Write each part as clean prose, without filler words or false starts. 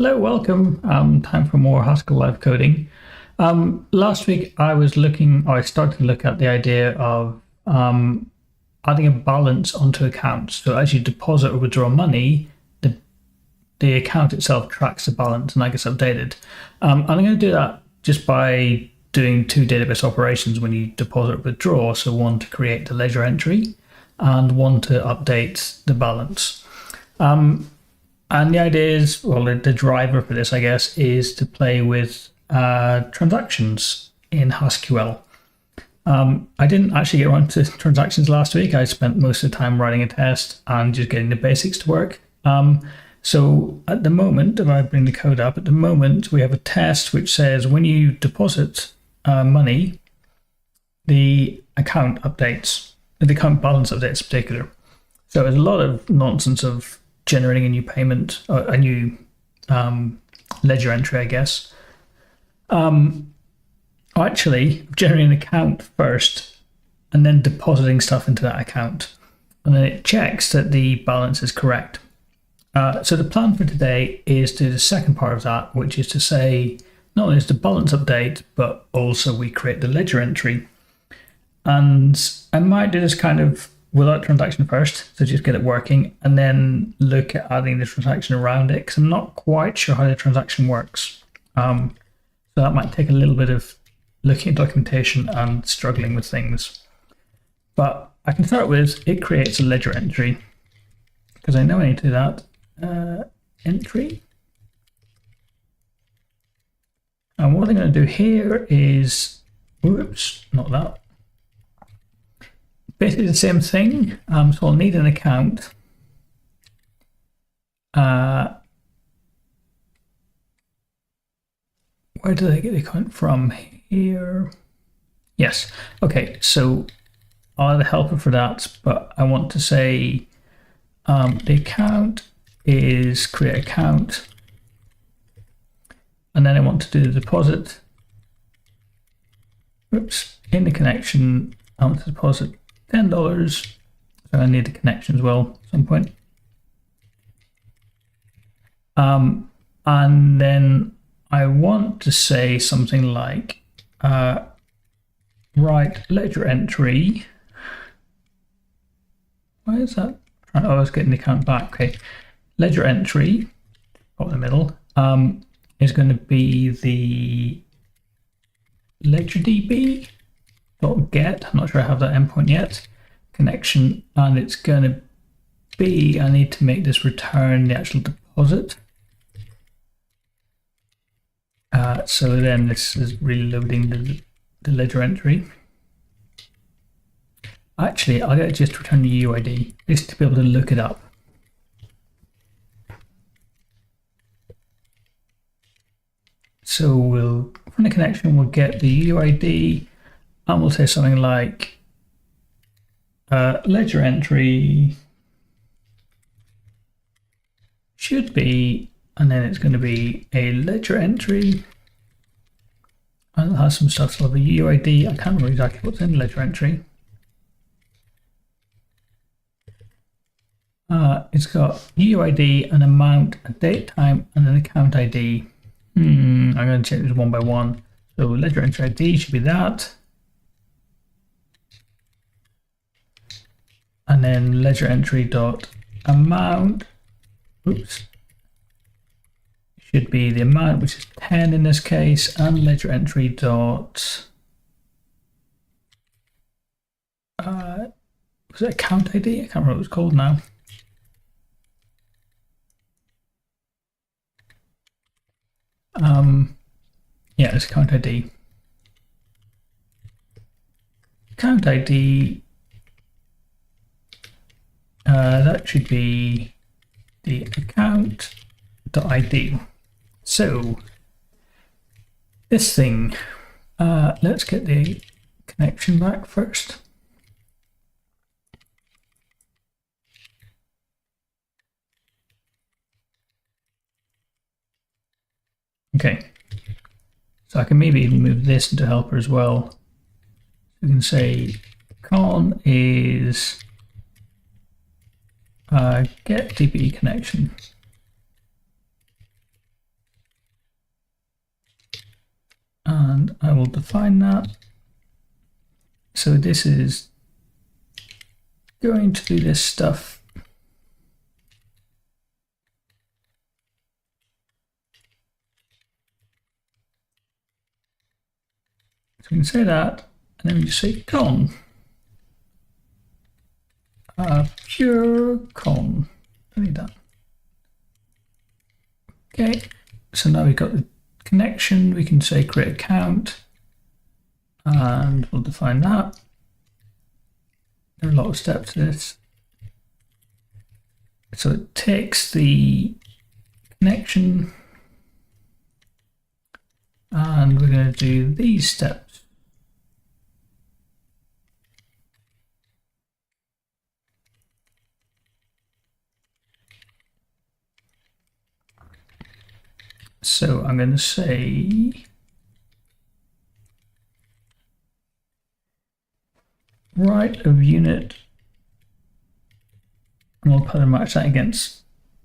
Hello, welcome. Time for more Haskell live coding. Last week I started to look at the idea of adding a balance onto accounts. So as you deposit or withdraw money, the account itself tracks the balance and that gets updated. And I'm going to do that just by doing two database operations when you deposit or withdraw. So one to create the ledger entry and one to update the balance. And the idea is, well, the driver for this, I guess, is to play with transactions in Haskell. I didn't actually get around to transactions last week. I spent most of the time writing a test and just getting the basics to work. So at the moment, if I bring the code up, at the moment we have a test which says when you deposit money, the account updates, the account balance updates in particular. So there's a lot of nonsense of generating a new payment, or a new ledger entry, I guess. Actually, generating an account first and then depositing stuff into that account. And then it checks that the balance is correct. So the plan for today is to do the second part of that, which is to say, not only is the balance update, but also we create the ledger entry. And I might do this kind of without transaction first, so just get it working, and then look at adding the transaction around it, because I'm not quite sure how the transaction works. So that might take a little bit of looking at documentation and struggling with things. But I can start with, it creates a ledger entry, because I know I need to do that. Entry. And what I'm going to do here is, whoops, not that. Basically the same thing, so I'll need an account. Where do they get the account from? Here. Yes, okay, so I'll add a helper for that, but I want to say the account is create account, and then I want to do the deposit. Oops, in the connection, I want to deposit $10, so I need the connection as well at some point. And then I want to say something like write ledger entry. Why is that? Oh, I was getting the account back. Okay, ledger entry, put in the middle, is going to be the ledger DB. .get, I'm not sure I have that endpoint yet, connection, and it's going to be, I need to make this return the actual deposit. So then this is reloading the ledger entry. Actually, I'll get it just to return the UID, just to be able to look it up. So we'll, from the connection, we'll get the UID, and we'll say something like ledger entry should be, and then it's going to be a ledger entry, and it has some stuff, so the UID, I can't remember exactly what's in ledger entry. It's got UID, an amount, a date time, and an account ID. I'm going to check this one by one. So ledger entry ID should be that. And then ledger entry dot amount, oops, should be the amount, which is 10 in this case, and ledger entry dot was it account ID? I can't remember what it's called now. Yeah, it's account ID. Account ID. That should be the account.id. So this thing, let's get the connection back first. Okay, so I can maybe even move this into helper as well. You can say con is get DB connection. and I will define that. So this is going to do this stuff. So we can say that, and then we just say con. Pure con. I need that. Okay, so now we've got the connection. We can say create account, and we'll define that. There are a lot of steps to this. So it takes the connection, and we're going to do these steps. So I'm going to say right of unit, and we'll pattern match that against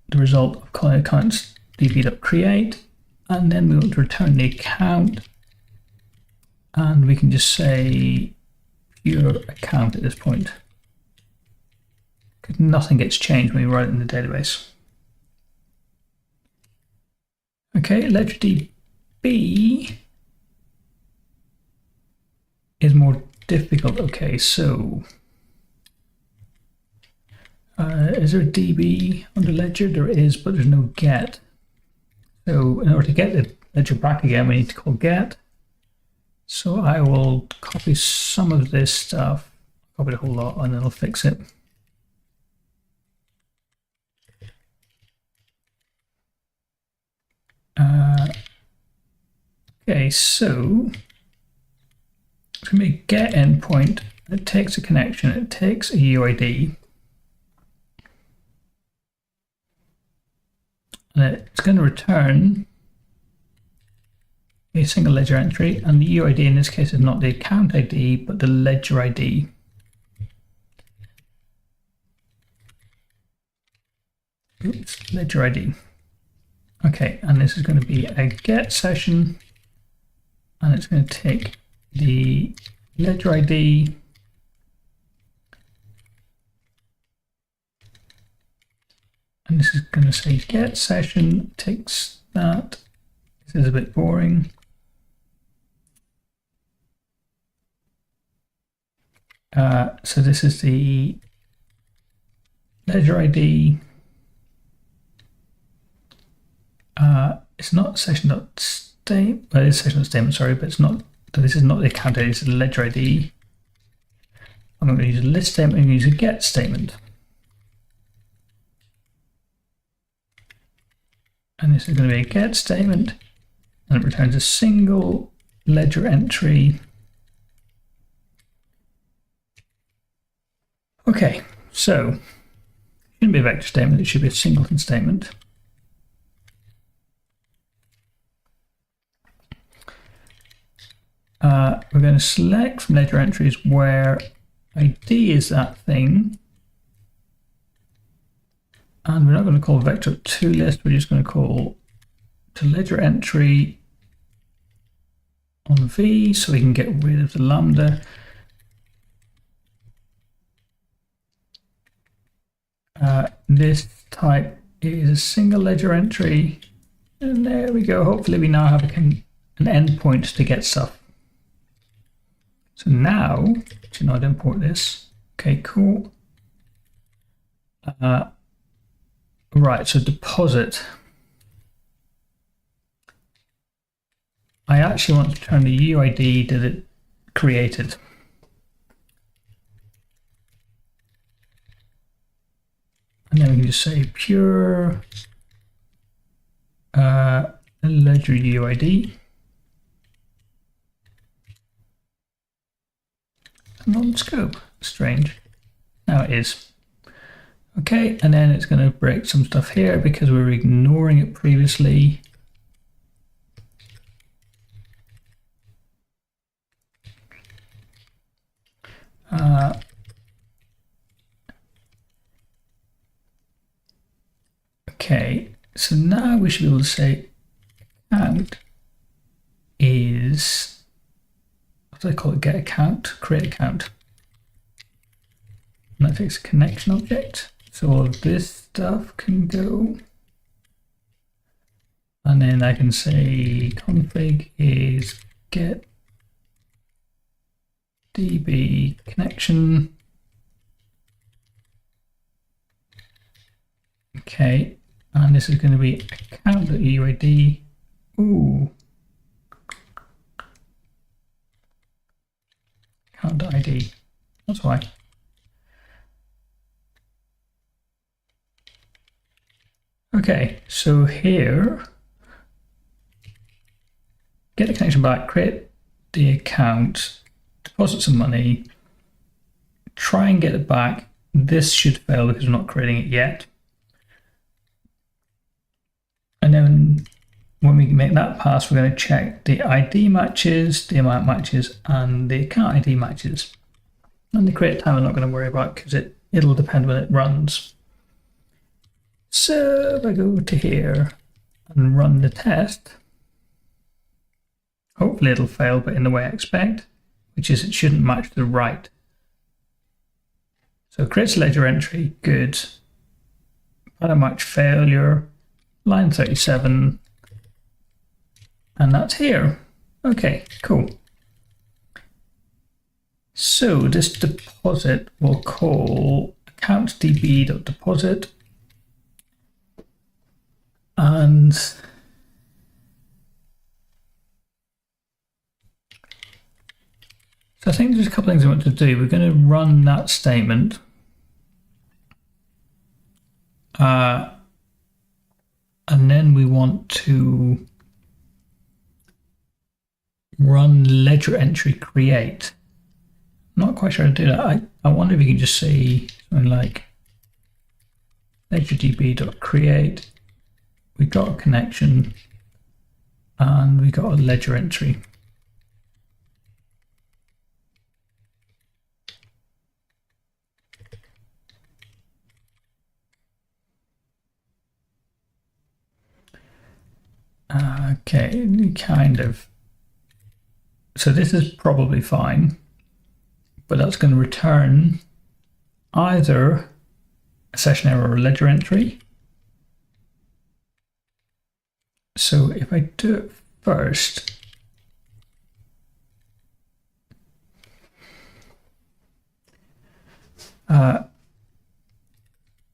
the result of calling accounts db.create, and then we want to return the account, and we can just say pure account at this point, because nothing gets changed when we write it in the database. Okay, ledger DB is more difficult. Okay, so is there a DB under ledger? There is, but there's no get. So in order to get the ledger back again, we need to call get. So I will copy some of this stuff, copy the whole lot, and then I'll fix it. Okay, so if we make get endpoint, it takes a connection, it takes a UID, and it's going to return a single ledger entry, and the UID in this case is not the account ID, but the ledger ID. Oops, ledger ID. Okay, and this is going to be a get session, and it's going to take the ledger ID, and this is going to say get session, takes that. This is a bit boring. So this is the ledger ID. It's not session.state, well, it is session.statement, sorry, but it's not. So this is not the account ID, it's the ledger ID. I'm going to use a list statement and use a get statement. And this is going to be a get statement, and it returns a single ledger entry. Okay, so it shouldn't be a vector statement, it should be a singleton statement. We're going to select from ledger entries where ID is that thing, and we're not going to call vector to list, we're just going to call to ledger entry on V, so we can get rid of the lambda. This type is a single ledger entry, and there we go. Hopefully we now have an endpoint to get stuff. So now, should not import this. Okay, cool. Right, so deposit. I actually want to turn the UID that it created. And then we can just say pure ledger UID. Non-scope, strange. Now it is. Okay, and then it's going to break some stuff here because we were ignoring it previously. Okay, so now we should be able to say account is, what do I call it? Get account, create account. And that takes a connection object. So all of this stuff can go. And then I can say config is get db connection. Okay, and this is going to be account.uid. Ooh. Account.id. That's why. Okay, so here, get the connection back, create the account, deposit some money, try and get it back. This should fail because we're not creating it yet. And then when we make that pass, we're going to check the ID matches, the amount matches, and the account ID matches. And the create time I'm not going to worry about because it'll depend when it runs. So if I go to here and run the test, hopefully it'll fail, but in the way I expect, which is it shouldn't match to the right. So creates a ledger entry, good. Pattern match failure, line 37, and that's here. Okay, cool. So this deposit we'll call account.db.deposit. And so I think there's a couple of things I want to do. We're going to run that statement. And then we want to run ledger entry create. I'm not quite sure how to do that. I wonder if you can just say something like ledgerdb.create. We got a connection and we got a ledger entry. Okay, kind of. So this is probably fine, but that's going to return either a session error or a ledger entry. So if I do it first,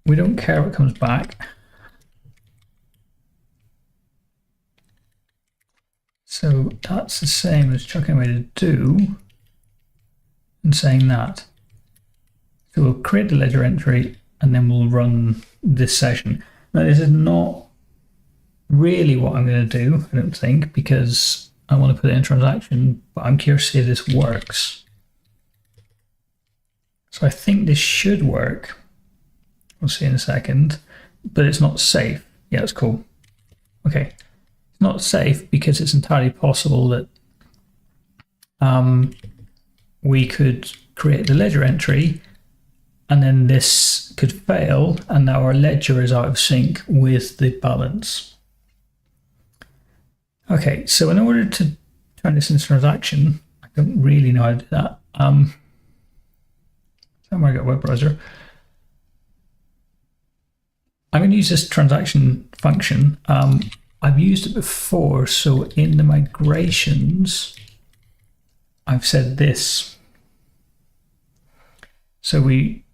we don't care what comes back. So that's the same as chucking away to do and saying that. So we'll create the ledger entry and then we'll run this session. Now this is not really what I'm going to do, I don't think, because I want to put it in a transaction, but I'm curious to see if this works. So I think this should work. We'll see in a second, but it's not safe. Yeah, it's cool. Okay. Not safe because it's entirely possible that we could create the ledger entry and then this could fail and now our ledger is out of sync with the balance. Okay, so in order to turn this into a transaction, I don't really know how to do that. Somewhere I got a web browser. I'm going to use this transaction function. I've used it before, so in the migrations, I've said this. So we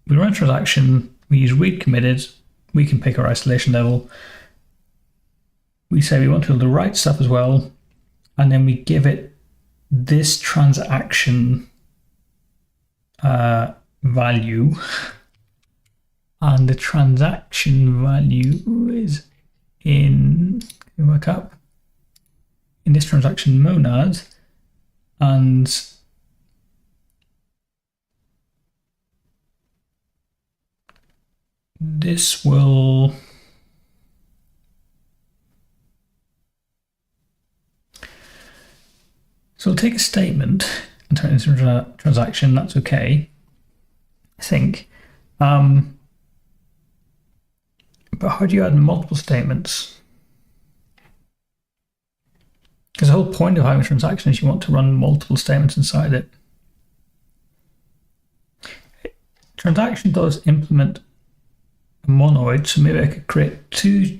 run a transaction, we use read committed, we can pick our isolation level. We say we want to do the right stuff as well, and then we give it this transaction value, and the transaction value is in, can you work up, in this transaction monad, and this will so we'll take a statement and turn it into a transaction. That's okay, I think. But how do you add multiple statements? Because the whole point of having a transaction is you want to run multiple statements inside it. Transaction does implement a monoid, so maybe I could create two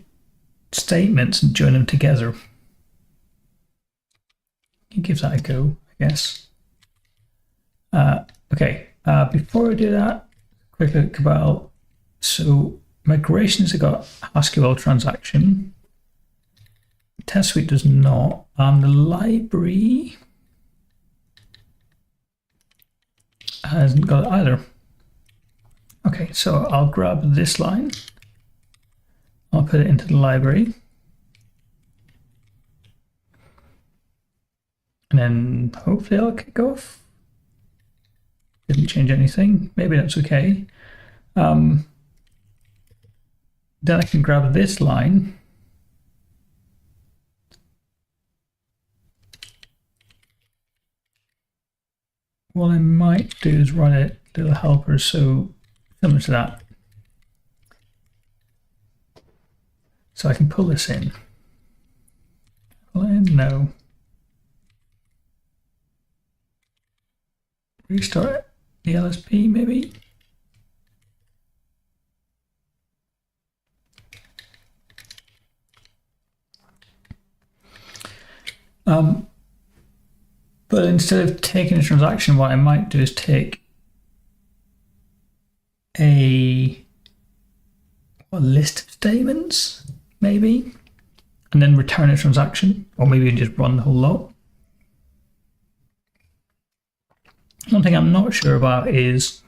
statements and join them together. Give that a go, I guess. Okay, before I do that, quick look about, so migrations have got Haskell transaction. Test suite does not. The library hasn't got it either. Okay, so I'll grab this line. I'll put it into the library. And then hopefully I'll kick off. Didn't change anything. Maybe that's okay. Then I can grab this line. What I might do is run it little helpers, so similar to that. So I can pull this in. Pull in, no. Restart the LSP maybe. But instead of taking a transaction, what I might do is take a list of statements, maybe, and then return a transaction, or maybe just run the whole lot. One thing I'm not sure about is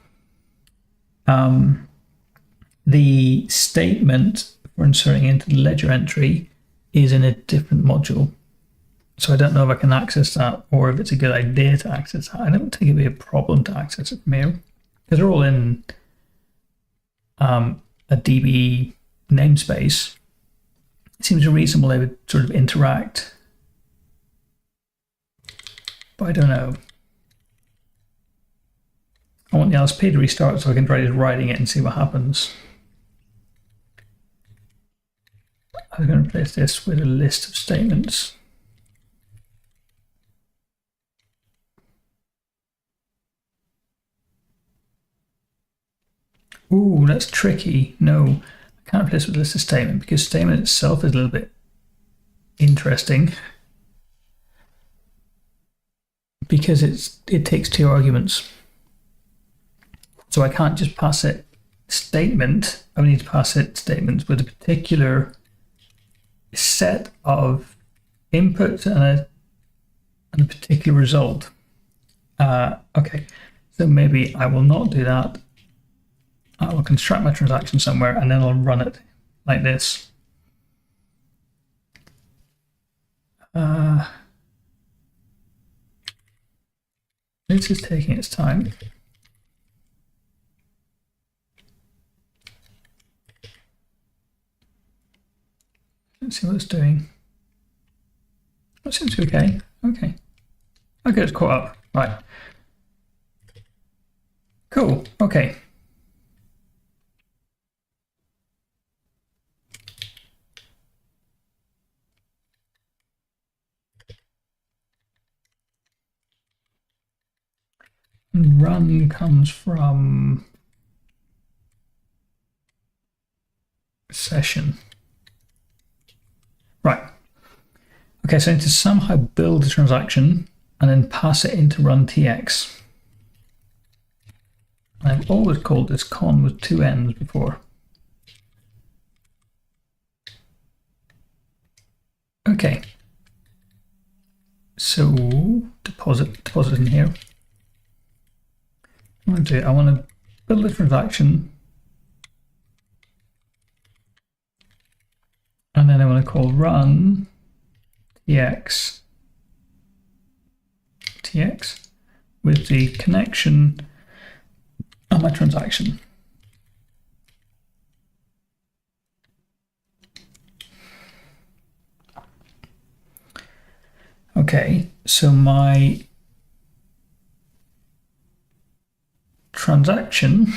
the statement for inserting into the ledger entry is in a different module. So I don't know if I can access that or if it's a good idea to access that. I don't think it'd be a problem to access it from here because they're all in a DB namespace. It seems reasonable they would sort of interact, but I don't know. I want the LSP to restart so I can try writing it and see what happens. I'm going to replace this with a list of statements. Ooh, that's tricky. No, I can't replace it with a list of statement because statement itself is a little bit interesting because it takes two arguments. So I can't just pass it statement. I need to pass it statements with a particular set of inputs and a particular result. Okay, so maybe I will not do that. I will construct my transaction somewhere and then I'll run it like this. This is taking its time. Let's see what it's doing. That seems okay. Okay. Okay, it's caught up. Right. Cool. Okay. Run comes from session. Right. Okay, so I need to somehow build a transaction and then pass it into run tx. I've always called this con with two n's before. Okay. So deposit in here. I want to build a transaction, and then I want to call run tx with the connection of my transaction. Okay, so my transaction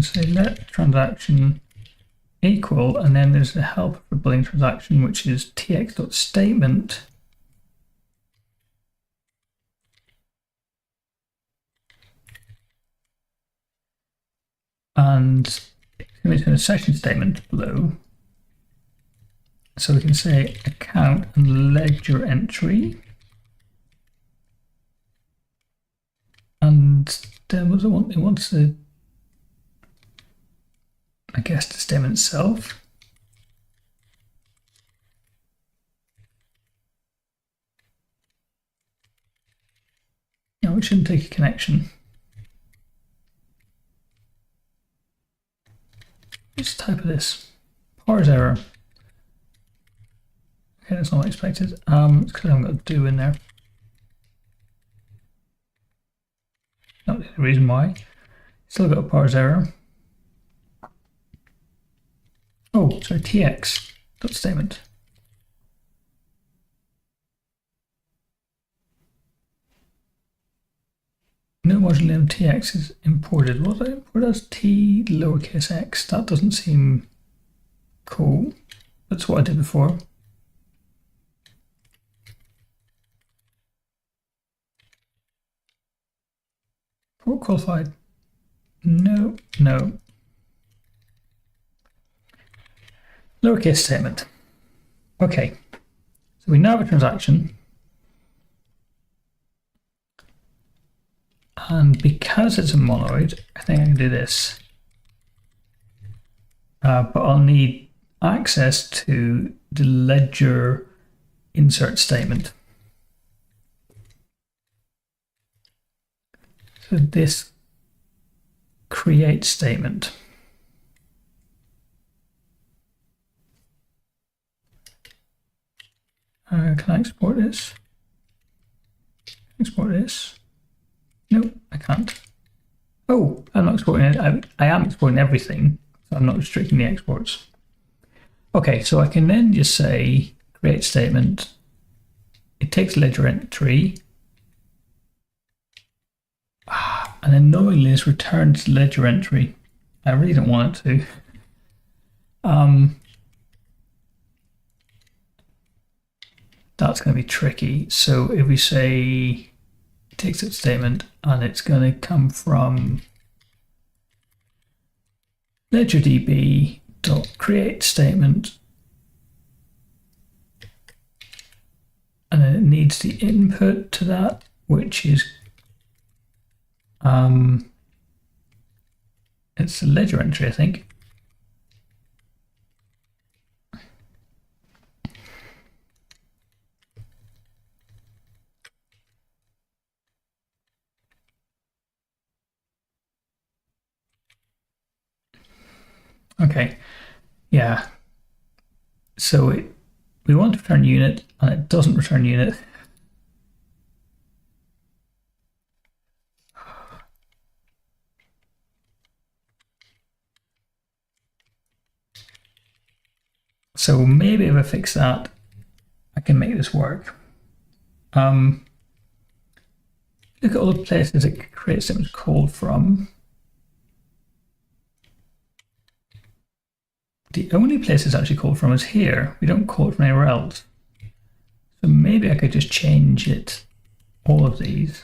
say let transaction equal, and then there's the helper for building transaction, which is tx.statement. And it's going to be a session statement below. So we can say account and ledger entry. And then what does it want? It wants the, I guess, the statement itself. No, it shouldn't take a connection. Let's type of this. Parse error. Okay, that's not what I expected. It's because I haven't got do in there. Not the reason why. Still got a parse error. Oh, sorry, tx dot statement. No module name tx is imported. What did I import as t lowercase x? That doesn't seem cool. That's what I did before. Port qualified. No, no. Lowercase statement. Okay, so we now have a transaction. And because it's a monoid, I think I can do this. But I'll need access to the ledger insert statement. So this create statement. Can I export this? Export this? No, I can't. Oh, I'm not exporting it. I am exporting everything, so I'm not restricting the exports. Okay, so I can then just say create statement. It takes ledger entry. And then knowingly this returns ledger entry. I really don't want it to. That's going to be tricky. So if we say it takes its statement and it's going to come from ledgerdb.create statement, and then it needs the input to that, which is it's a ledger entry, I think. Okay, yeah. So we want to return unit, and it doesn't return unit. So maybe if I fix that, I can make this work. Look at all the places it creates statements called from. The only place it's actually called from is here. We don't call it from anywhere else. So maybe I could just change it, all of these.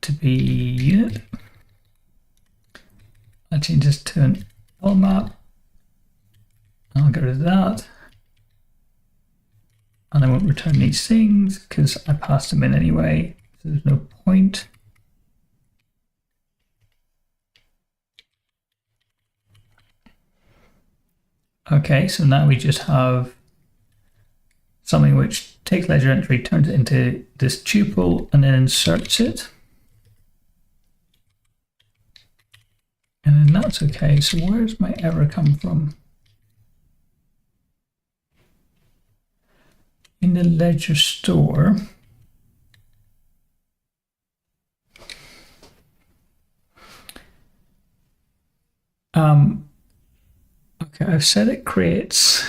To be unit. I change this to an L map. I'll get rid of that. And I won't return these things because I passed them in anyway. So there's no point. Okay, so now we just have something which takes ledger entry, turns it into this tuple, and then inserts it. And then that's okay. So where's my error come from? In the ledger store. Okay, I've said it creates.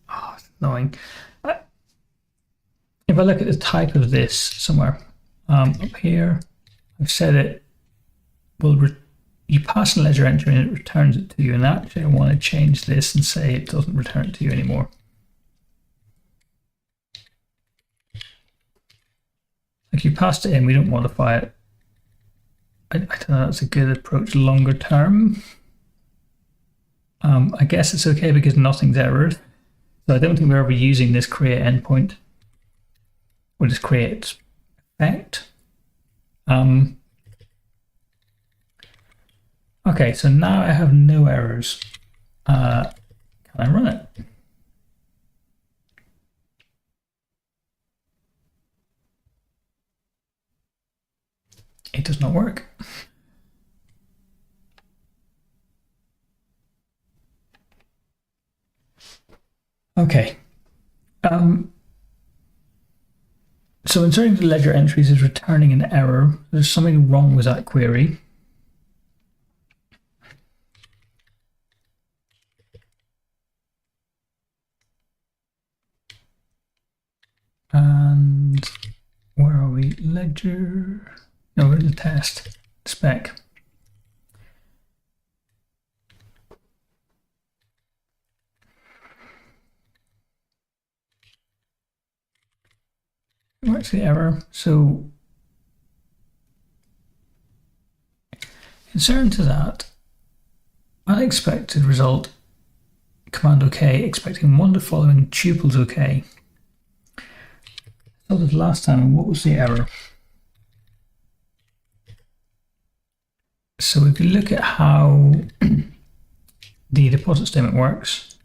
Oh, it's annoying. If I look at the type of this somewhere up here, I've said it will you pass a ledger entry and it returns it to you. And actually, I want to change this and say it doesn't return it to you anymore. Like you passed it in, we don't modify it. I don't know, that's a good approach longer term. I guess it's okay because nothing's errored. So I don't think we're ever using this create endpoint. We'll just create effect. Okay, so now I have no errors. Can I run it? It does not work. Okay. So inserting the ledger entries is returning an error. There's something wrong with that query. And where are we? Ledger. No, we're in the test spec. What's the error? So concern to that, unexpected result, command OK, expecting one of the following tuples OK. So this last time, what was the error? So if you look at how the deposit statement works,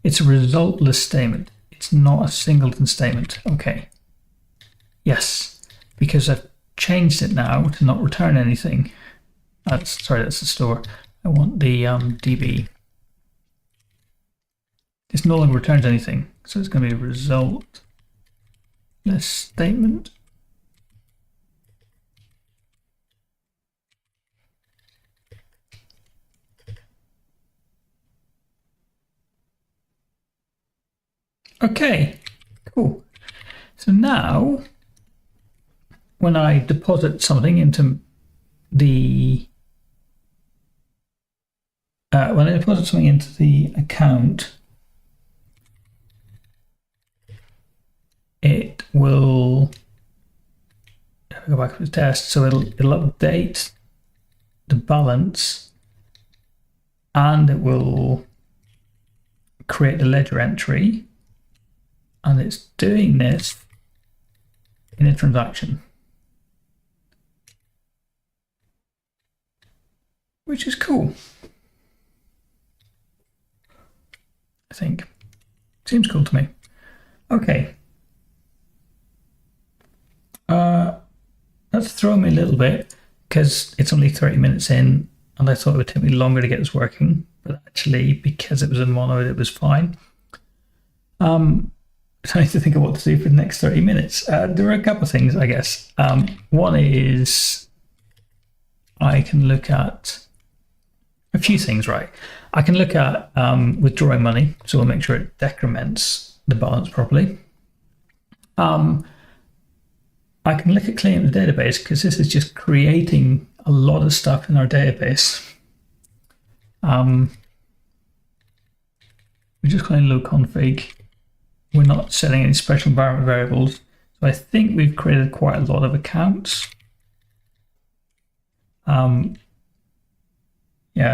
it's a resultless statement. It's not a singleton statement. Okay. Yes, because I've changed it now to not return anything. That's the store. I want the DB. This no longer returns anything, so it's going to be a resultless statement. Okay, cool. So now, when I deposit something into the account, it will go back to the test. So it'll update the balance, and it will create the ledger entry, and it's doing this in a transaction, which is cool. I think seems cool to me. Okay, that's thrown me a little bit because it's only 30 minutes in, and I thought it would take me longer to get this working, but actually, because it was in mono, it was fine. So I need to think of what to do for the next 30 minutes. There are a couple of things, I guess. One is I can look at a few things, right? I can look at withdrawing money, so we'll make sure it decrements the balance properly. I can look at cleaning the database because this is just creating a lot of stuff in our database. We're just calling low config. We're not setting any special environment variables. So I think we've created quite a lot of accounts. Yeah,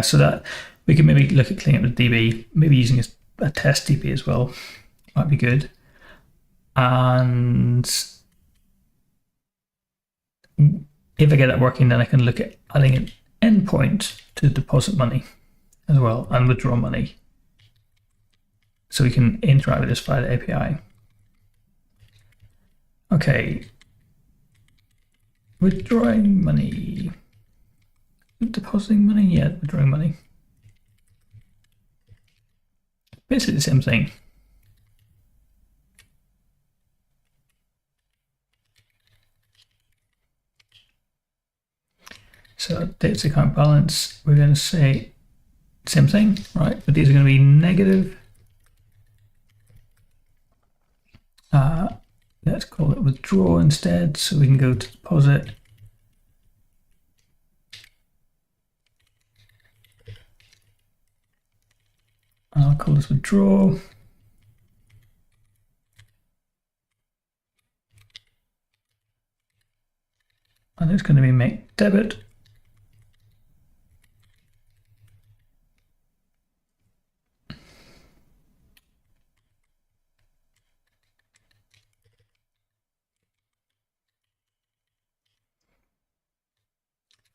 so that we can maybe look at cleaning up the DB, maybe using a test DB as well. Might be good. And if I get that working, then I can look at adding an endpoint to deposit money as well and withdraw money. So we can interact with this via the API. Okay. Withdrawing money. Depositing money? Yeah, withdrawing money. Basically the same thing. So updates account balance, we're going to say same thing, right? But these are going to be negative. let's call it withdraw instead, so we can go to deposit. I'll call this withdraw. And it's going to be make debit.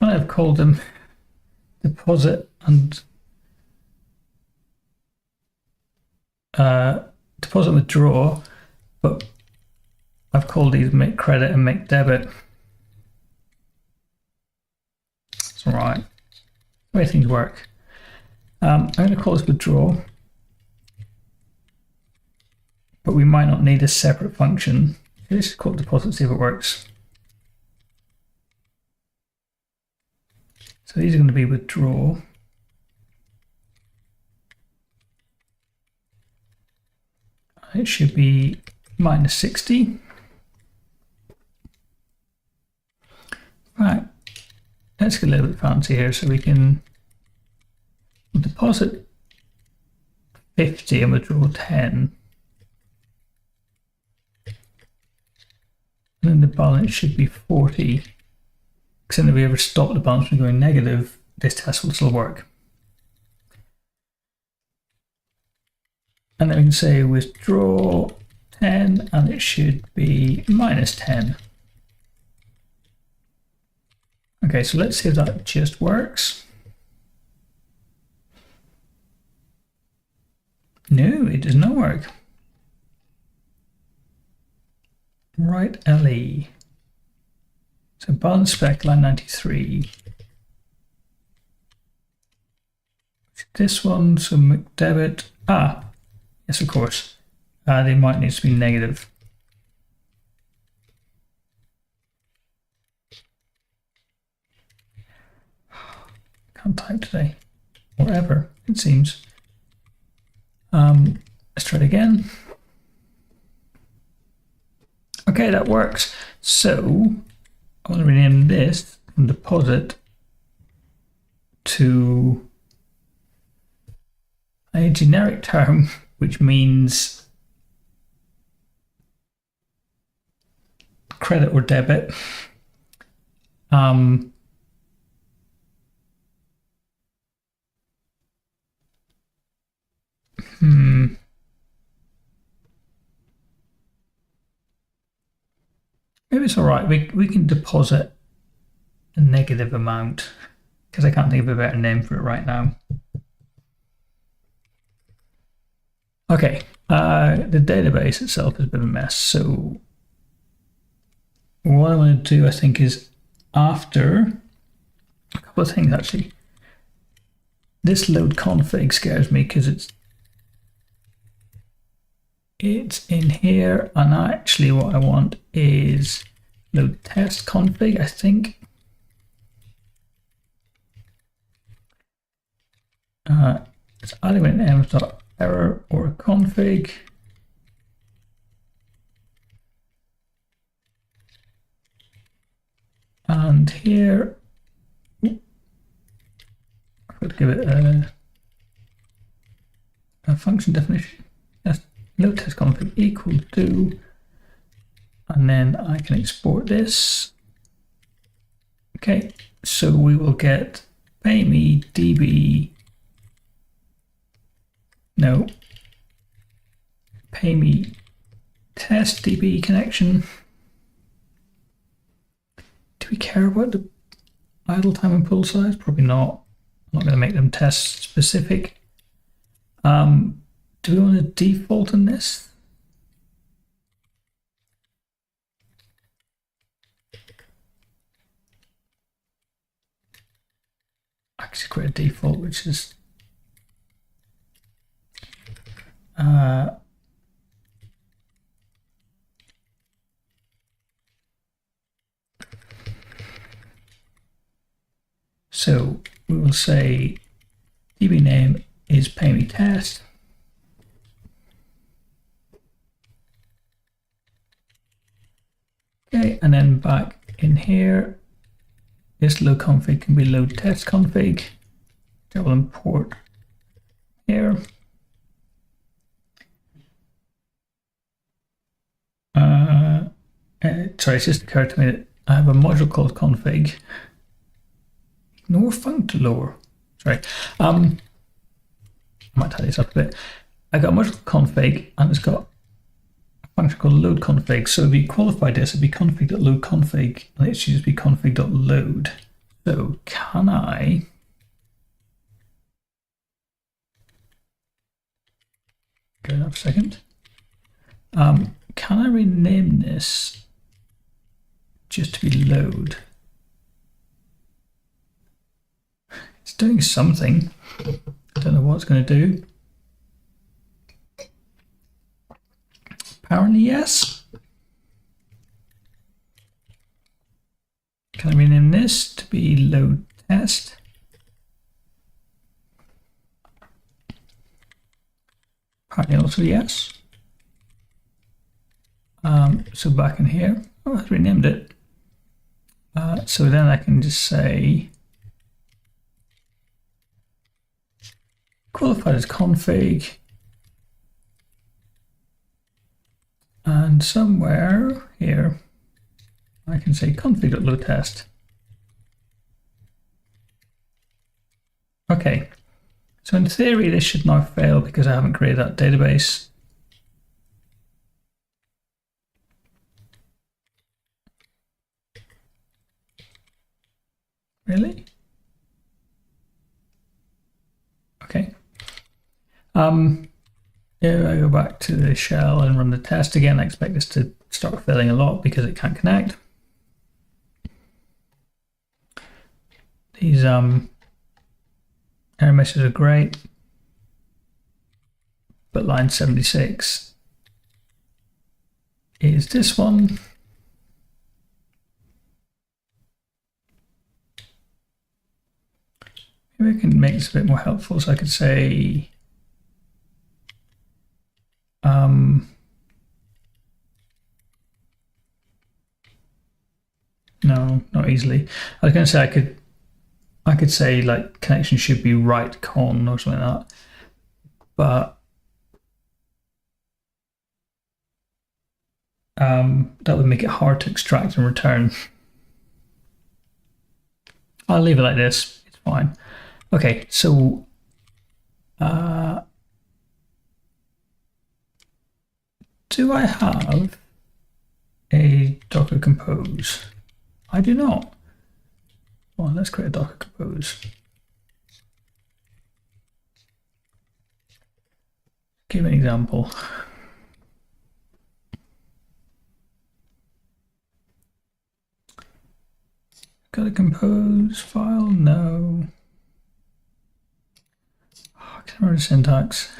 I've called them deposit and deposit withdraw, but I've called these make credit and make debit. It's all right. The way things work. I'm going to call this withdraw, but we might not need a separate function. Let's just call it deposit, see if it works. So these are going to be withdraw. It should be -60. Right, let's get a little bit fancy here so we can deposit 50 and withdraw 10. And then the balance should be 40. Because then if we ever stop the balance from going negative, this test will still work. And then we can say withdraw 10 and it should be -10. Okay, so let's see if that just works. No, it does not work. Write LE. So balance spec line 93. This one, so debit. Ah, yes, of course. They might need to be negative. Can't type today, or ever, it seems. Let's try it again. Okay, that works. So I want to rename this from deposit to a generic term, which means credit or debit. Maybe it's all right. We can deposit a negative amount because I can't think of a better name for it right now. Okay, the database itself is a bit of a mess. So what I want to do, I think, is after a couple of things actually. This load config scares me because it's in here, and actually what I want is load test config, I think. It's either an m.error or a config. And here, I've got to give it a function definition. Yes, load test config equal to, and then I can export this. Okay, so we will get pay me db. No, pay me test db connection. Do we care about the idle time and pool size? Probably not. I'm not going to make them test specific. Do we want to default in this? Actually, create a default, which is so we will say db name is pay me test. Okay, and then back in here, this load config can be load test config. I will import here. Sorry, it's just occurred to me that I have a module called config. Ignore funct lower. Sorry. I might tidy this up a bit. I got a module called config, and it's got a function called load config. So if you qualify this, it'd be config.load config, and it should just be config.load. So can I go that for a second? Can I rename this just to be load? It's doing something. I don't know what it's going to do. Apparently, yes. Can I rename this to be load test? Apparently also yes. So back in here, oh, I've renamed it. So then I can just say qualified as config, and somewhere here I can say config.load test. Okay, so in theory this should now fail because I haven't created that database. Really? Okay. If I go back to the shell and run the test again, I expect this to start failing a lot because it can't connect. These error messages are great, but line 76 is this one. Maybe I can make this a bit more helpful, so I could say no, not easily. I was going to say I could say like connection should be right con or something like that, but that would make it hard to extract and return. I'll leave it like this. It's fine. Okay, so do I have a Docker Compose? I do not. Well, let's create a Docker Compose. Give an example. Got a compose file? No. Oh, I can't remember the syntax.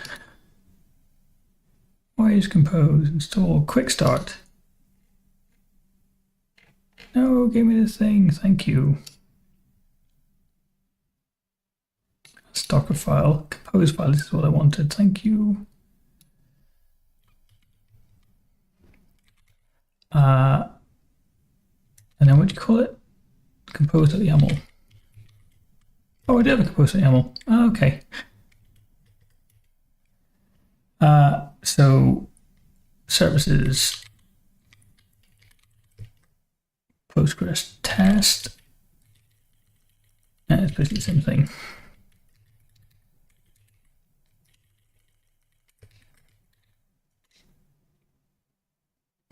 Why is compose? Install quick start. No, give me the thing. Thank you. Docker file, compose file. This is what I wanted. Thank you. And then what do you call it? Compose.yaml. Oh, I do have a compose.yaml. Oh, okay. So services Postgres test, and it's basically the same thing.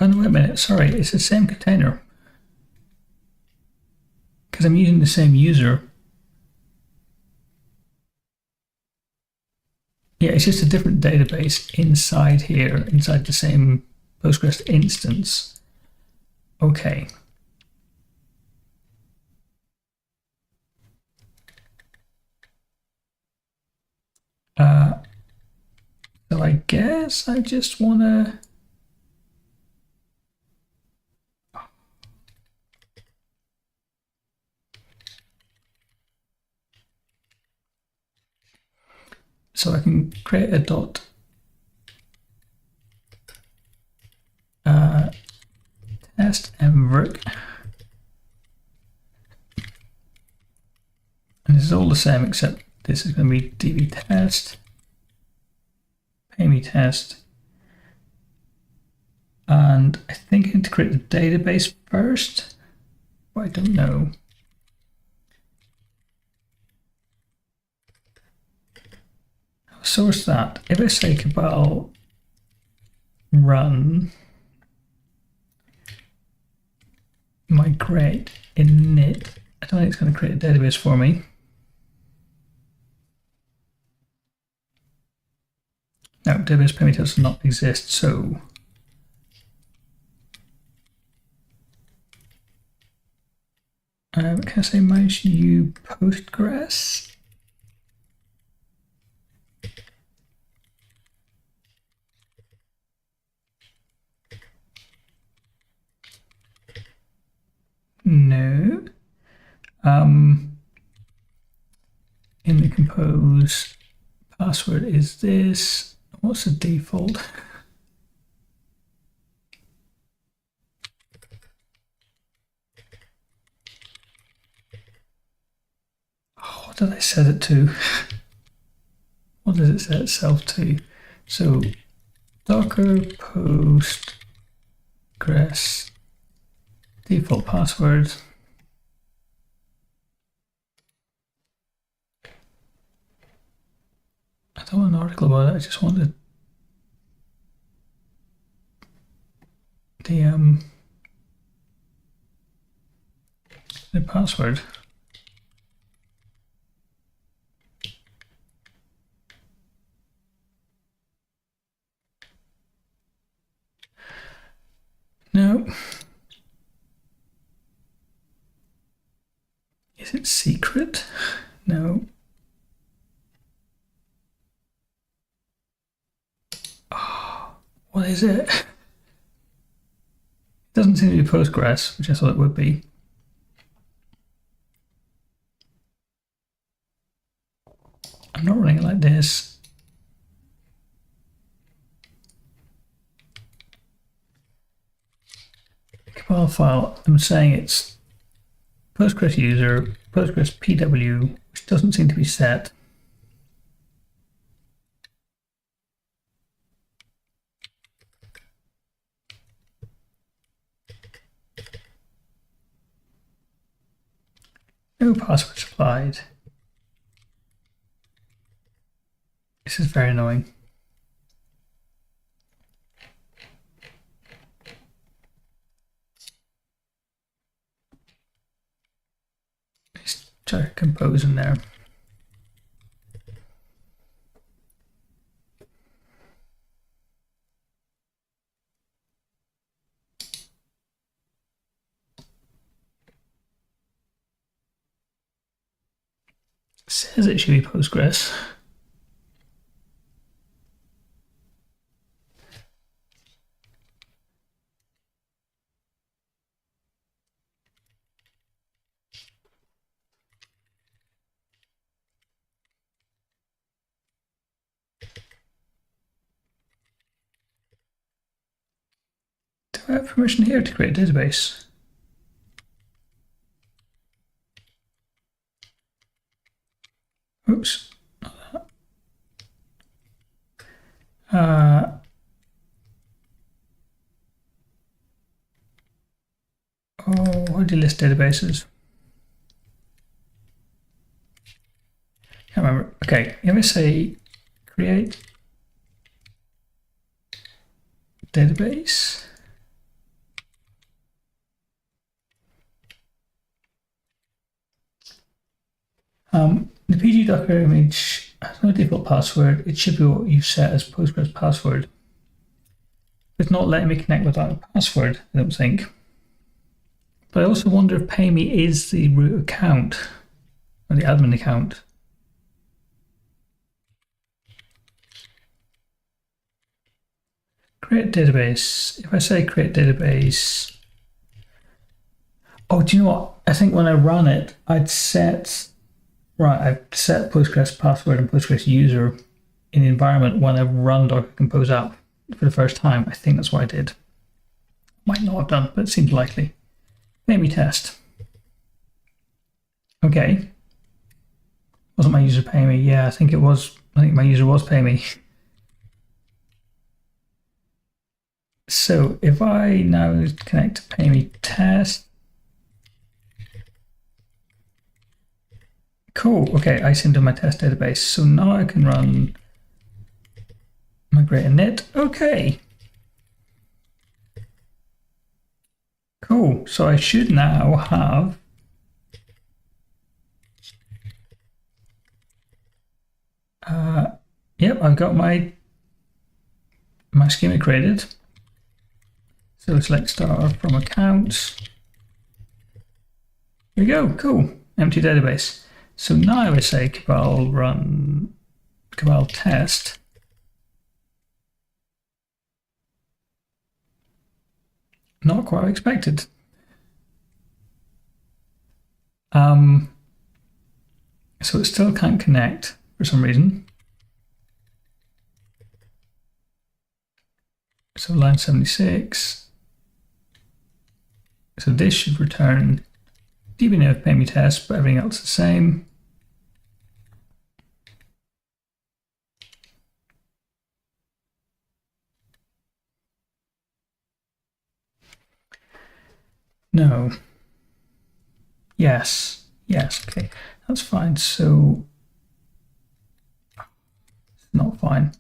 Oh, no, wait a minute, sorry, it's the same container. Because I'm using the same user. Yeah, it's just a different database inside here, inside the same Postgres instance. Okay. So I guess I just want to so I can create a dot test and the same, except this is going to be db test, pay me test. And I think I need to create the database first, but I don't know. I'll source that. If I say cabal run migrate init, I don't think it's going to create a database for me. No, database payment does not exist, so can I say minus u Postgres? No. In the compose password is this. What's the default? Oh, what did I set it to? What does it set itself to? So docker postgres default password. I don't want an article about it, I just wanted the password. No. Is it secret? No. Oh, what is it? It doesn't seem to be Postgres, which I thought it would be. I'm not running it like this. Cabal file, I'm saying it's Postgres user, Postgres PW, which doesn't seem to be set. No password supplied. This is very annoying. Let's try to compose in there. Says it should be Postgres. Do I have permission here to create a database? Oops. How do you list databases? Can't remember. Okay, let me say create database. The PG Docker image has no default password. It should be what you set as Postgres password. It's not letting me connect without a password, I don't think. But I also wonder if PayMe is the root account or the admin account. Create database. If I say create database, oh, do you know what? I think when I run it, I've set Postgres password and Postgres user in the environment when I run Docker Compose app for the first time. I think that's what I did. Might not have done, but it seems likely. Maybe test. Okay. Wasn't my user paying me? Yeah, I think it was. I think my user was paying me. So if I now connect to pay me test, cool. Okay, I sent to my test database. So now I can run migrate init. Okay. Cool. So I should now have yep, I've got my schema created. So select star from accounts. There we go. Cool. Empty database. So now I would say cabal run cabal test. Not quite expected. So it still can't connect for some reason. So line 76. So this should return dbnev pay me test, but everything else is the same. No. Yes. Yes. Okay. That's fine. So it's not fine.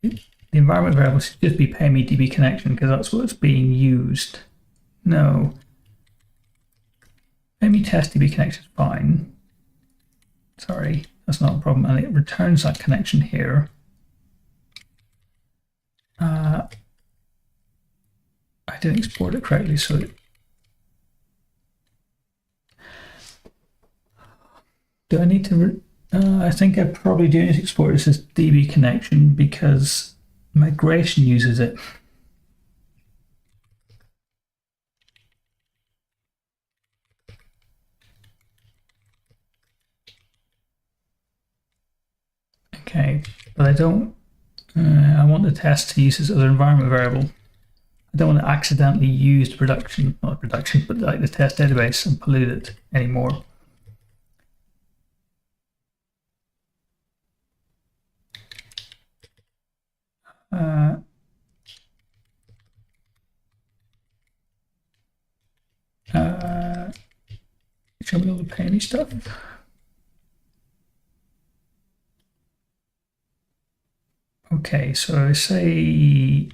The environment variable should just be pay me db connection because that's what's being used. No. Pay me test db connection is fine. Sorry, that's not a problem. And it returns that connection here. I didn't export it correctly, so do I need to? I think I probably do need to export this as db connection because migration uses it. Okay, but I don't. I want the test to use this as an environment variable. I don't want to accidentally use the production, not production, but like the test database and pollute it anymore. Show me all the penny stuff. Okay, so I say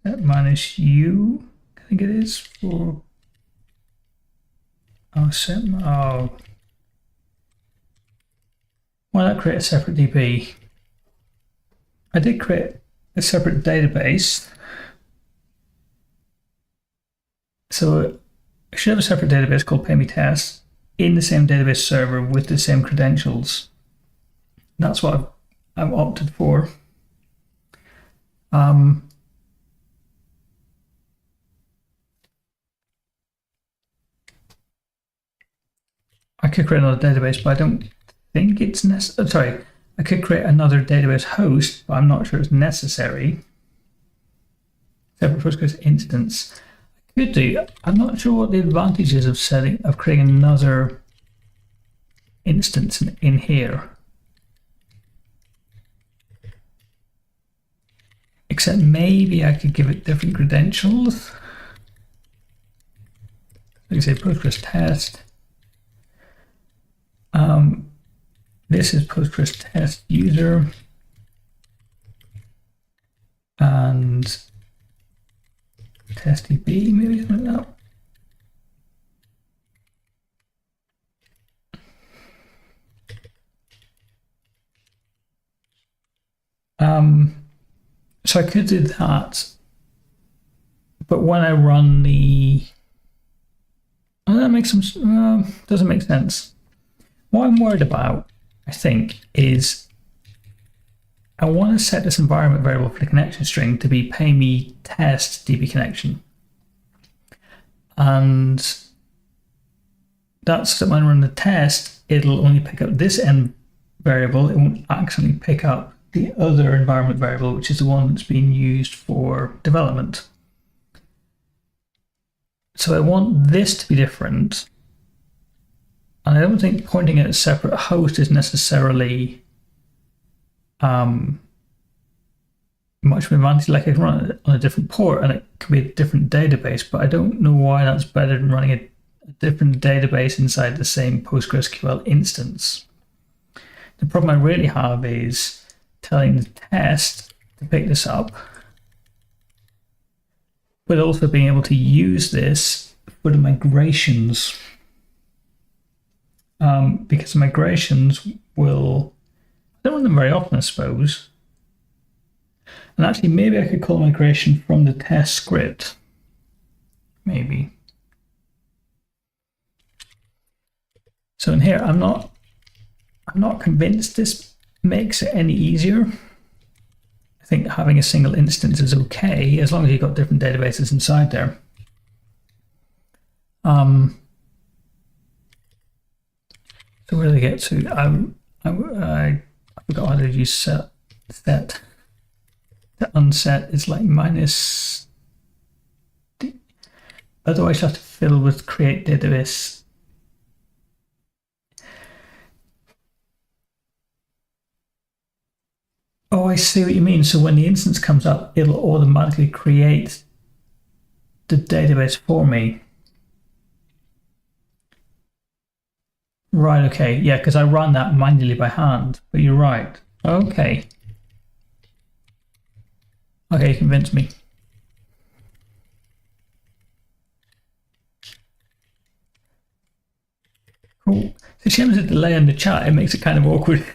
that minus u, I think it is for set. Oh, why not create a separate DB? I did create a separate database. So I should have a separate database called PayMeTest in the same database server with the same credentials. That's what I've opted for. I could create another database, but I don't think it's necessary. Sorry, I could create another database host, but I'm not sure it's necessary. Separate Postgres instance. I could do. I'm not sure what the advantage is of creating another instance in here. Except maybe I could give it different credentials. Like I say, Postgres test. This is Postgres test user. And test DB, maybe something like that. So I could do that, but when I run the, that makes some doesn't make sense. What I'm worried about, I think, is I want to set this environment variable for the connection string to be pay me test db connection, and that's that when I run the test, it'll only pick up this end variable. It won't actually pick up the other environment variable, which is the one that's being used for development. So I want this to be different. And I don't think pointing at a separate host is necessarily much of an advantage. Like I can run it on a different port and it can be a different database, but I don't know why that's better than running a different database inside the same PostgreSQL instance. The problem I really have is telling the test to pick this up, but also being able to use this for the migrations. Because migrations will, I don't run them very often, I suppose. And actually, maybe I could call migration from the test script. Maybe. So in here, I'm not convinced this makes it any easier. I think having a single instance is okay as long as you've got different databases inside there. So where do they get to? I forgot how to use set. The unset is like minus. Otherwise, you have to fiddle with create database. Oh, I see what you mean. So when the instance comes up, it'll automatically create the database for me. Right, okay. Yeah, because I ran that manually by hand, but you're right. Okay. Okay, you convinced me. Cool. So shame there's a delay in the chat. It makes it kind of awkward,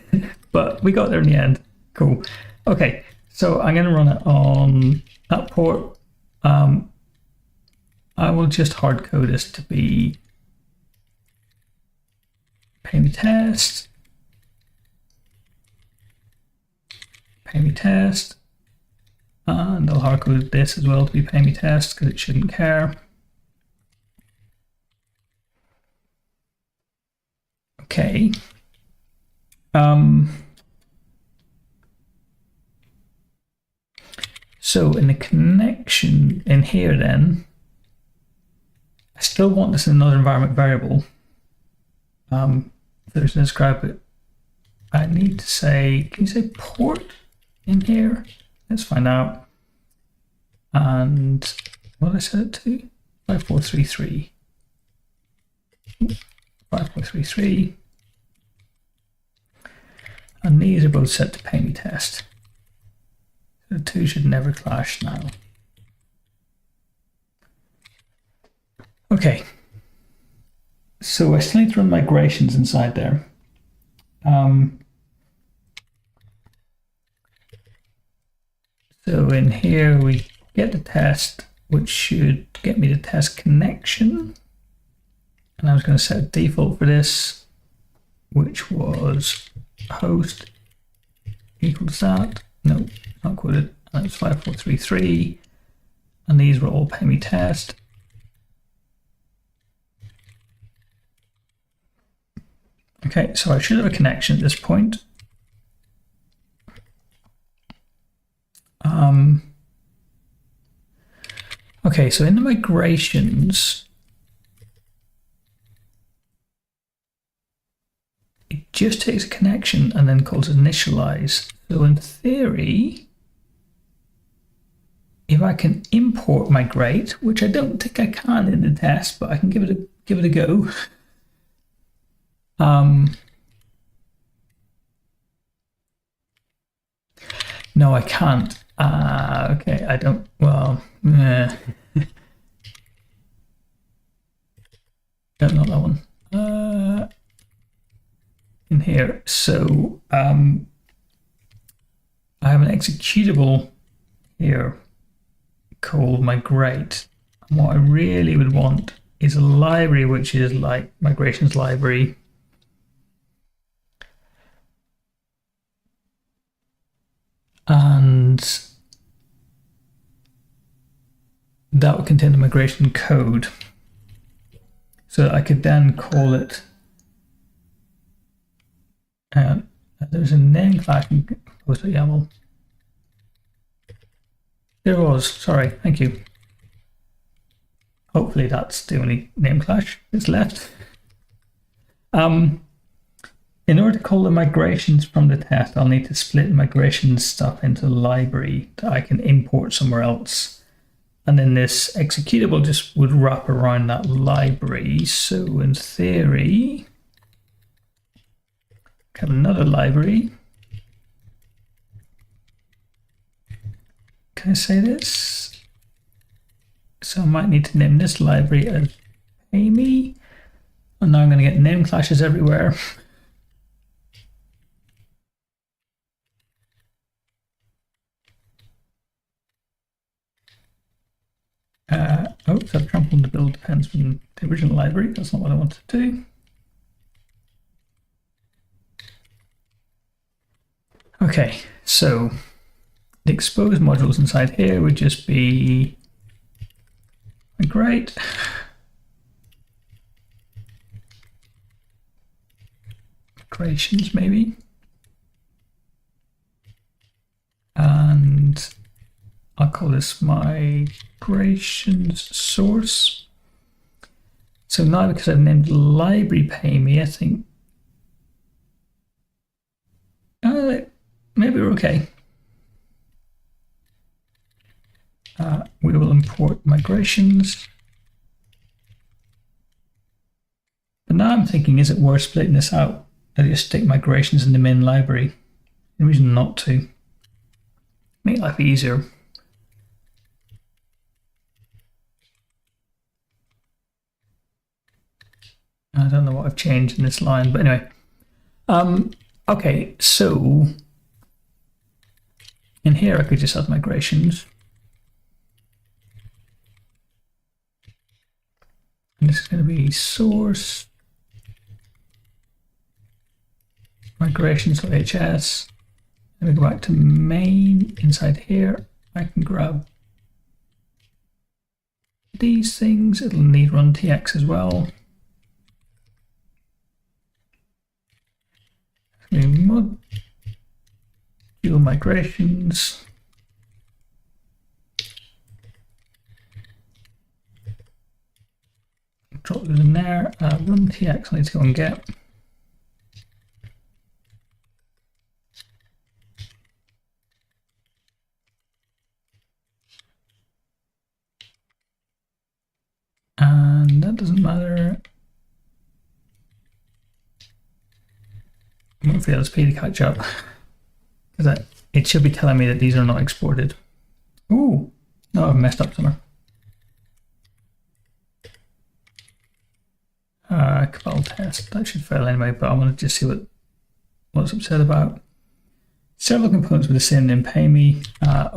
but we got there in the end. Cool. Okay, so I'm going to run it on that port. I will just hard code this to be pay me test, and I'll hard code this as well to be pay me test because it shouldn't care. Okay. So in the connection in here then, I still want this in another environment variable. There's no describe it. I need to say, can you say port in here? Let's find out. And what did I set it to? 5433. 5433. And these are both set to pay me test. The two should never clash now. Okay. So I still need to run migrations inside there. So in here we get the test, which should get me the test connection. And I was going to set a default for this, which was host equals that. No, not quoted. And it's 5433. And these were all pay me test. Okay, so I should have a connection at this point. Okay, so in the migrations, it just takes a connection and then calls initialize. So in theory, if I can import migrate, which I don't think I can in the test, but I can give it a go. No, I can't. Okay, I don't. Well, yeah. No, not that one. In here, so I have an executable here called migrate. And what I really would want is a library which is like migrations library. And that would contain the migration code. So I could then call it, there's a name class in post.yaml. There was, sorry, thank you. Hopefully that's the only name clash that's left. In order to call the migrations from the test, I'll need to split migrations stuff into a library that I can import somewhere else. And then this executable just would wrap around that library. So in theory, I have another library. Can I say this? So I might need to name this library as payme. And now I'm going to get name clashes everywhere. Oops, I've trampled the build depends from the original library. That's not what I wanted to do. Okay, so the exposed modules inside here would just be great. Migrations maybe. And I'll call this migrations source. So now because I've named library payme, I think maybe we're okay. We will import migrations. But now I'm thinking, is it worth splitting this out? I just stick migrations in the main library. No reason not to. Make life easier. I don't know what I've changed in this line, but anyway. Okay, so in here I could just add migrations. And this is going to be source migrations.hs. And we go back to main. Inside here, I can grab these things. It'll need run tx as well. Module migrations. Drop those in there. Run tx, I need to go and get. And that doesn't matter. I'm waiting for the LSP to catch up. Because it should be telling me that these are not exported. Ooh, no, I've messed up somewhere. Cabal test, that should fail anyway, but I want to just see what's upset about. Several components with the same name payme.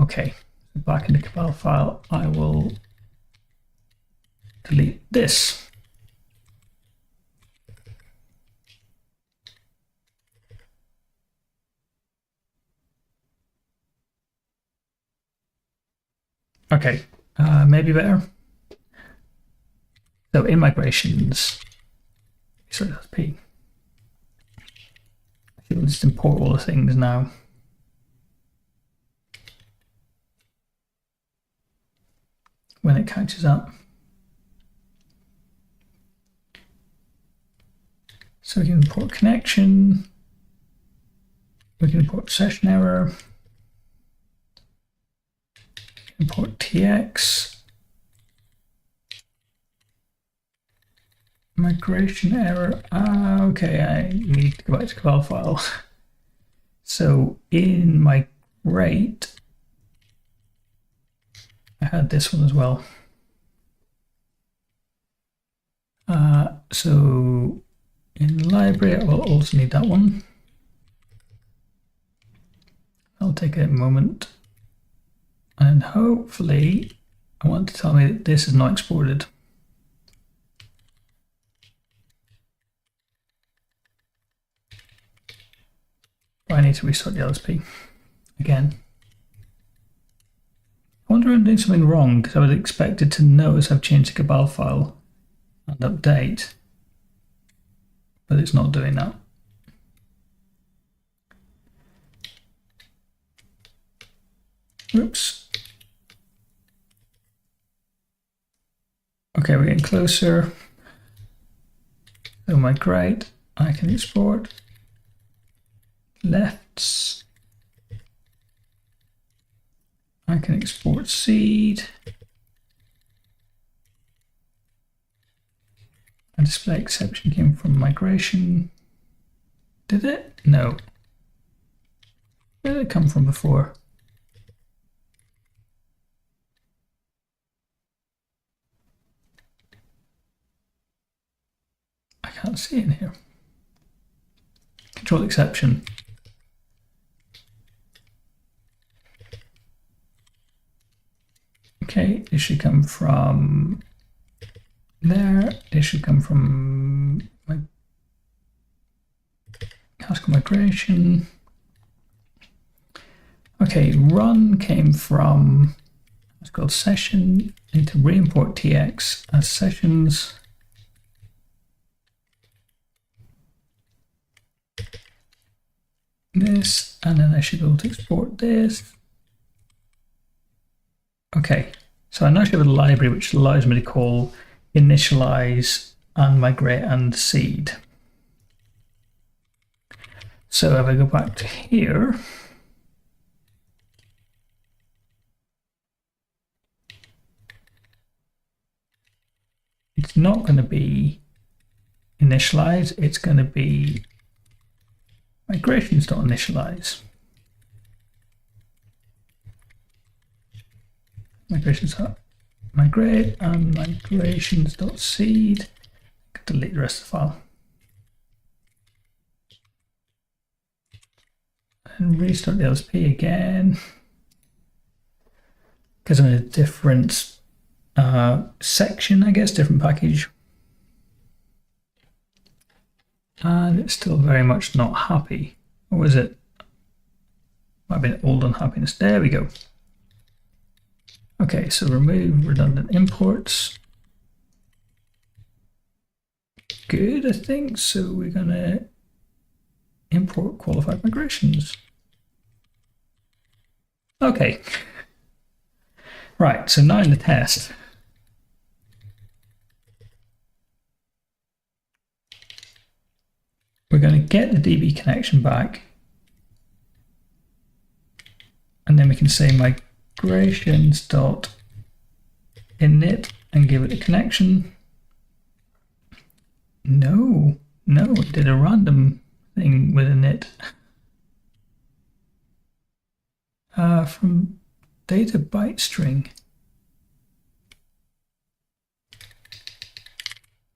Okay, so back in the Cabal file, I will delete this. Okay, maybe better. So in migrations, sorry, that's P. We'll just import all the things now. When it catches up. So we can import connection. We can import session error. Import tx. Migration error. Okay, I need to go back to the Cabal file. So in migrate, I had this one as well. So in library, I will also need that one. I'll take a moment. And hopefully, I want to tell me that this is not exported. I need to restart the LSP again. I wonder if I'm doing something wrong, because I would expect it to notice I've changed the Cabal file and update, but it's not doing that. Oops. Okay, we're getting closer. So migrate. I can export lefts. I can export seed. A display exception came from migration. Did it? No. Where did it come from before? I can't see it in here. Control exception. Okay, it should come from there. It should come from my Haskell migration. Okay, run came from it's called session. I need to re-import tx as sessions. This, and then I should be able to export this. Okay, so I now should have a library which allows me to call initialize and migrate and seed. So if I go back to here, it's not going to be initialize, it's going to be migrations.initialize. Migrate and migrations.seed. Delete the rest of the file. And restart the LSP again. Because I'm in a different section, I guess, different package. And it's still very much not happy. Or was it? Might have been old unhappiness. There we go. Okay, so remove redundant imports. Good, I think. So we're going to import qualified migrations. Okay. Right, so now in the test. We're going to get the DB connection back. And then we can say migrations.init and give it a connection. No, it did a random thing with init. From data byte string.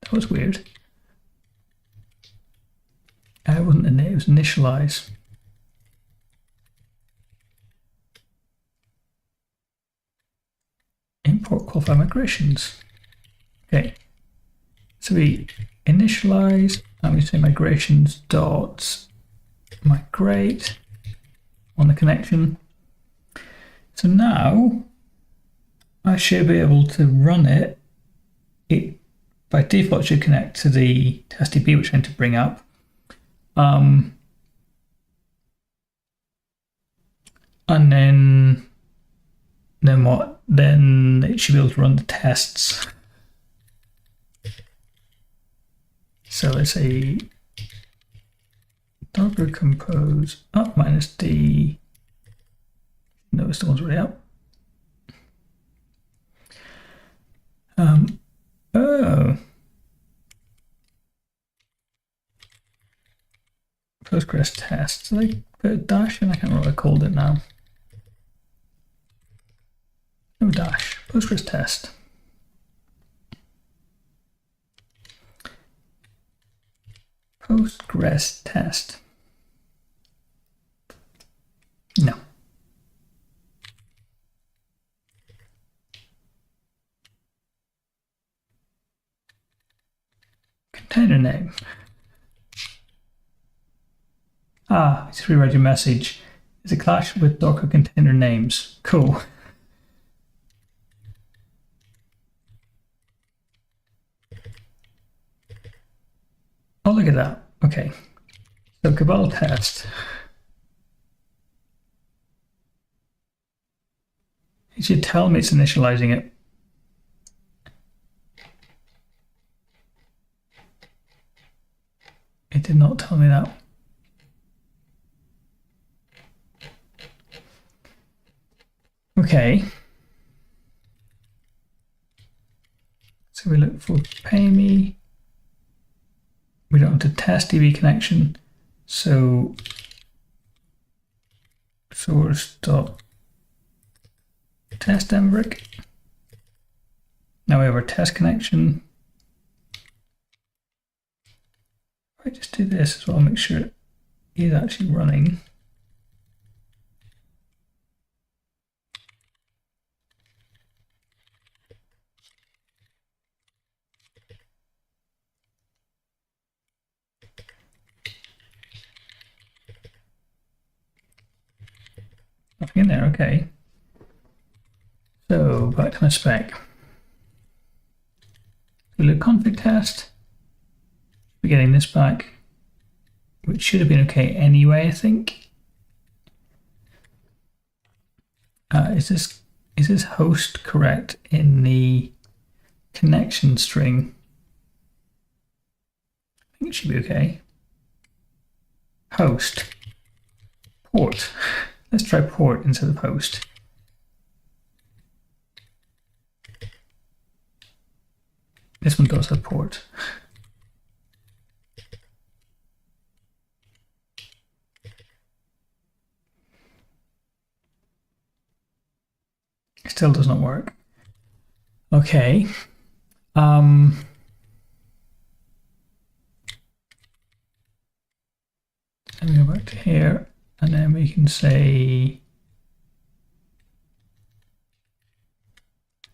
That was weird. It wasn't init, it was initialize. Import qualified migrations. Okay, so we initialize and we say migrations dot migrate on the connection. So now I should be able to run it. It by default should connect to the test DB, which I need to bring up. And then what? Then it should be able to run the tests. So let's say Docker compose up minus D. Notice the one's already up. Oh. Postgres test. So they put a dash in, I can't remember what I called it now. No dash. Postgres test. Postgres test. No. Container name. Just rewrite your message. It's a clash with Docker container names. Cool. Oh, look at that. Okay. So Cabal test. It should tell me it's initializing it. It did not tell me that. Okay. So we look for pay me. We don't want a test DB connection. So source.test mbrick. Now we have our test connection. If I just do this as well, make sure it is actually running. Nothing in there, okay. So back to my spec. We look config test. We're getting this back, which should have been okay anyway, I think. Is this host correct in the connection string? I think it should be okay. Host. Port. Let's try port instead of host. This one does have port. Still does not work. Okay. Let me go back to here, and then we can say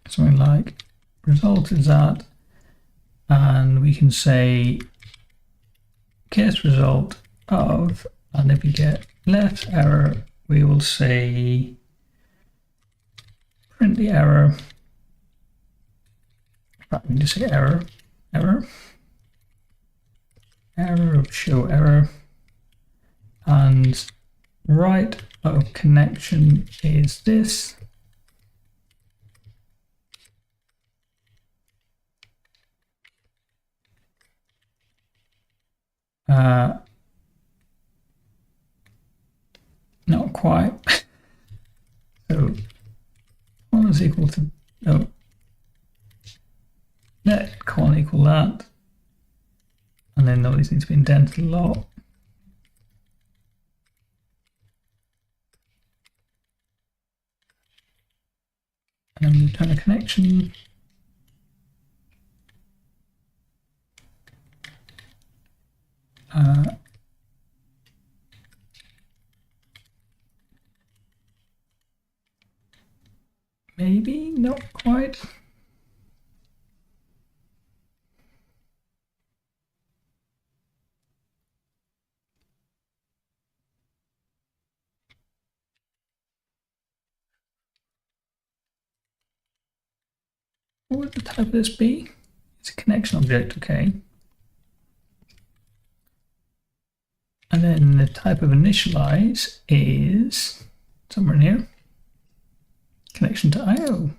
something like result is that, and we can say guess result of, and if we get left error, we will say print the error. We can just say error, show error, and right of connection is this. Not quite. So 1 is equal to, no, let colon equal that, and then these need to be indented a lot. And then return a connection. Maybe not quite. What would the type of this be? It's a connection object, okay. And then the type of initialize is somewhere in here. Connection to I/O.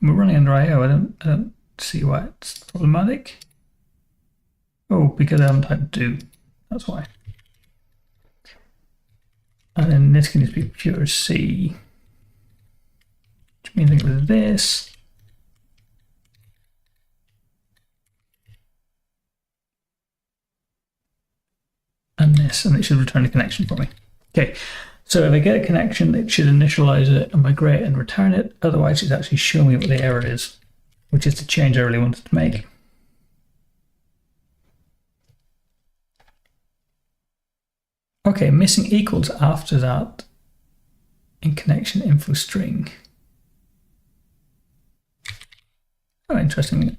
We're running under I/O. I don't see why it's problematic. Oh, because I haven't typed do. That's why. And then this can just be pure C, which means it was this. And this, and it should return a connection for me. Okay, so if I get a connection, it should initialize it and migrate and return it. Otherwise, it's actually showing me what the error is, which is the change I really wanted to make. Okay, missing equals after that in connection info string. Oh, interesting.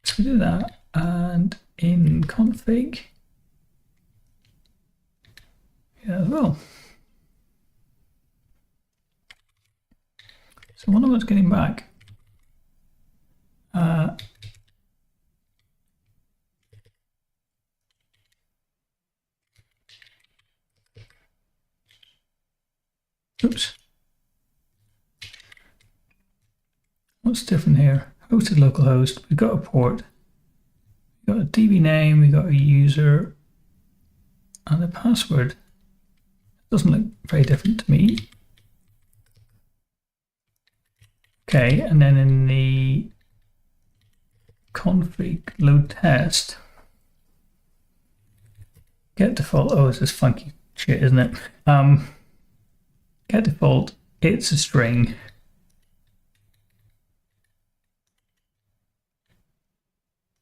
So we do that, and in config, yeah, as well. So one of us getting back. Oops. What's different here? Hosted localhost. We've got a port. We've got a DB name. We've got a user and a password. Doesn't look very different to me. Okay, and then in the config load test, get default. Oh, this is funky shit, isn't it? Get default. It's a string.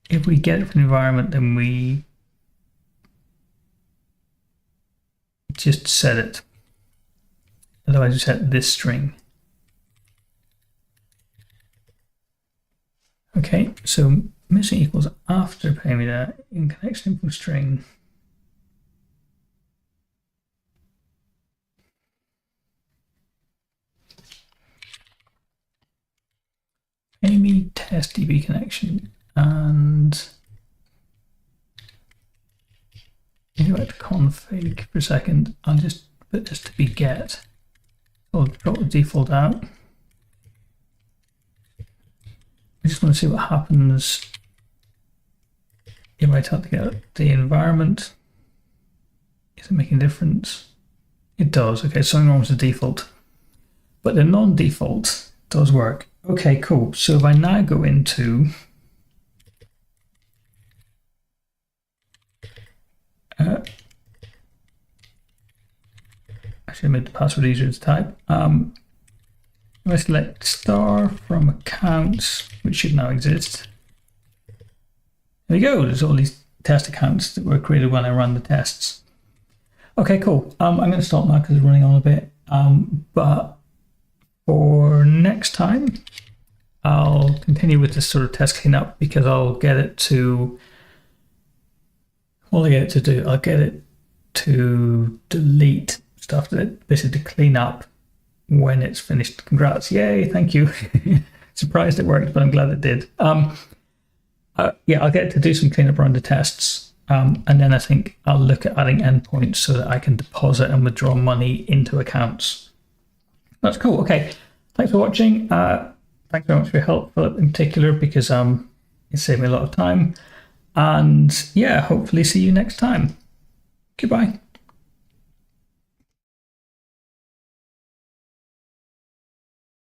If we get it from the environment, then we just set it. Otherwise, we set this string. Okay, so missing equals after pay me that in connection info string. Pay me test DB connection. And if you go back to config for a second, I'll just put this to be get. I'll drop the default out. I just want to see what happens if I try to get the environment. Is it making a difference? It does. Okay, something wrong with the default. But the non-default does work. Okay, cool. So if I now go into actually I made the password easier to type. If I select star from accounts, which should now exist. There we go. There's all these test accounts that were created when I ran the tests. Okay, cool. I'm going to stop now because it's running on a bit. But for next time, I'll continue with this sort of test cleanup because I'll get it to. What will I get it to do? I'll get it to delete stuff that basically to clean up when it's finished. Congrats. Yay, thank you. Surprised it worked, but I'm glad it did. Yeah, I'll get it to do some cleanup around the tests. And then I think I'll look at adding endpoints so that I can deposit and withdraw money into accounts. That's cool. Okay, thanks for watching. Thanks very much for your help, Philip, in particular, because it saved me a lot of time. And yeah, hopefully see you next time. Goodbye.